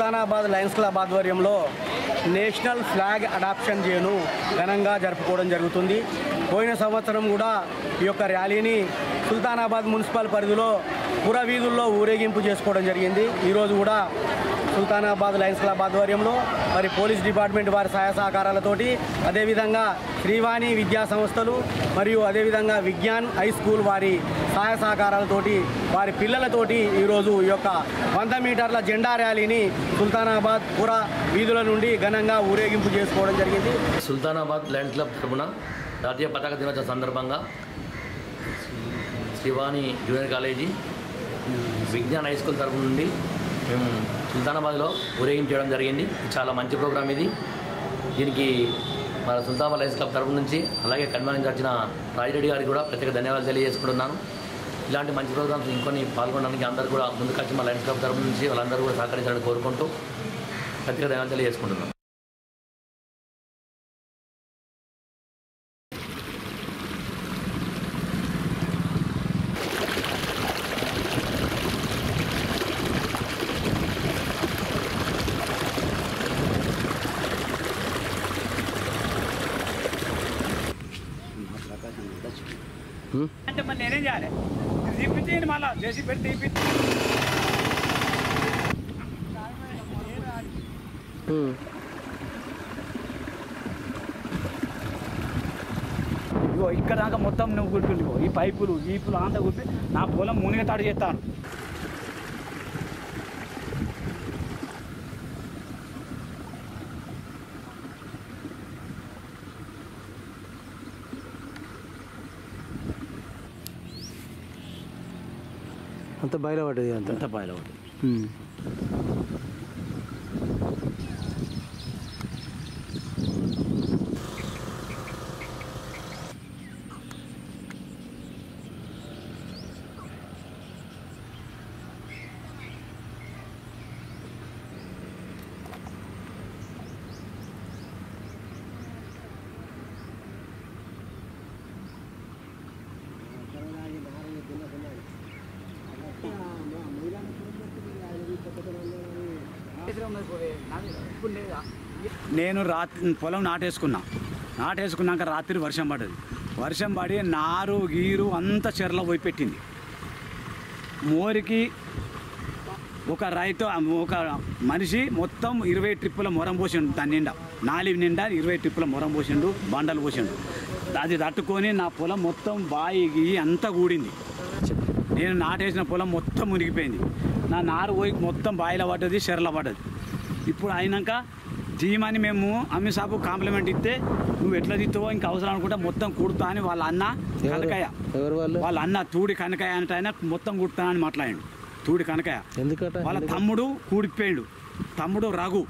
Sultanabad Lions club ఆధ్వర్యంలో national flag adoption డేను ఘనంగా జరుపుకోవడం జరుగుతుంది. పోయిన సంవత్సరం కూడా ఈ యొక్క ర్యాలీని సుల్తానాబాద్ మున్సిపల్ పరిధిలో పుర వీధుల్లో ఊరేగింపు చేసుకోవడం జరిగింది. ఈరోజు కూడా సుల్తానాబాద్ లయన్స్ క్లబ్ ఆధ్వర్యంలో మరి పోలీస్ డిపార్ట్మెంట్ వారి సహాయ సహకారాలతోటి, అదేవిధంగా శ్రీవాణి విద్యా సంస్థలు మరియు అదేవిధంగా విజ్ఞాన్ హై స్కూల్ వారి సహాయ సహకారాలతోటి వారి పిల్లలతోటి ఈరోజు ఈ యొక్క 100 మీటర్ల జెండా ర్యాలీని సుల్తానాబాద్ పుర వీధుల నుండి ఘనంగా ఊరేగింపు చేసుకోవడం జరిగింది. సుల్తానాబాద్ లయన్స్ క్లబ్ తరపున జాతీయ పతాక దినోత్సవం సందర్భంగా Srivani junior college Vignan high school తరపు నుండి మేము సుల్తానాబాద్లో ఊరేగించడం జరిగింది. చాలా మంచి ప్రోగ్రాం ఇది. దీనికి మన సుల్తానాబాద్ లయన్స్ క్లబ్ తరపు నుంచి అలాగే కన్వీనర్ వచ్చిన రాజిరెడ్డి గారికి కూడా ప్రత్యేక ధన్యవాదాలు తెలియజేసుకుంటున్నాను. ఇలాంటి మంచి ప్రోగ్రామ్స్ ఇంకొన్ని పాల్గొనడానికి అందరూ కూడా ముందుకొచ్చి మా లయన్స్ క్లబ్ తరపు నుంచి వాళ్ళందరూ కూడా సహకరించాలని కోరుకుంటూ ప్రత్యేక ధన్యవాదాలు తెలియజేసుకుంటున్నాం. అంటే మరి నేనేం చేయాలి? తీపిచ్చేయండి, మళ్ళీ చేసి పెట్టి తీపిచ్చి ఇగో ఇక్కడ దాకా మొత్తం నువ్వు గుర్తుండిపో. ఈ పైపులు గీపులు అంతా గుర్తి నా పొలం మునిగతాడు చేస్తాను. అంత బయలుపడ్డది, అంత బయలుపడ్డది. నేను పొలం నాటేసుకున్నాక రాత్రి వర్షం పడ్డది. వర్షం పడి నారు గీరు అంతా చెరలో పోయి పెట్టింది. మోరికి ఒక మనిషి మొత్తం 20 ట్రిప్పుల మొరం పోసిండు. దాని నిండా 4 నిండా 20 ట్రిప్పుల మొరం పోసిండు, బండలు పోసిండు. అది తట్టుకొని నా పొలం మొత్తం బాయి గీ అంతా కూడింది. నేను నాటేసిన పొలం మొత్తం మునిగిపోయింది. నా నారు పోయి మొత్తం బాయిలో పడ్డది, చెరలో పడ్డది. ఇప్పుడు అయినాక జీమని మేము అమ్మి సాబు కాంప్లిమెంట్ ఇస్తే నువ్వు ఎట్లా తిత్తావో ఇంకా అవసరం అనుకుంటా మొత్తం కుడుతా అని వాళ్ళ అన్న కనకయ్య, వాళ్ళ అన్న తూడి కనకయ్య అంటే ఆయన మొత్తం కుడతానని అని మాట్లాడాడు. తూడి కనకయ్య వాళ్ళ తమ్ముడు కూడిపోయాడు, తమ్ముడు రఘు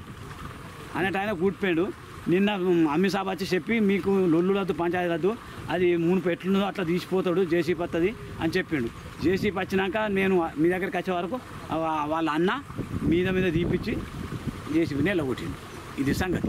అనేట ఆయన కూడిపోయాడు. నిన్న అమ్మి సాబ్ వచ్చి చెప్పి మీకు లొల్లు రద్దు పంచాయతీ రద్దు అది మునుపు ఎట్లుందో అట్లా తీసిపోతాడు, జేసీపీ వస్తుంది అని చెప్పిండు. జేసీపీ వచ్చినాక నేను మీ దగ్గరికి వచ్చే వరకు వాళ్ళ అన్న మీద తీపిచ్చి జేసీపీ నెల కొట్టిండు. ఇది సంగతి.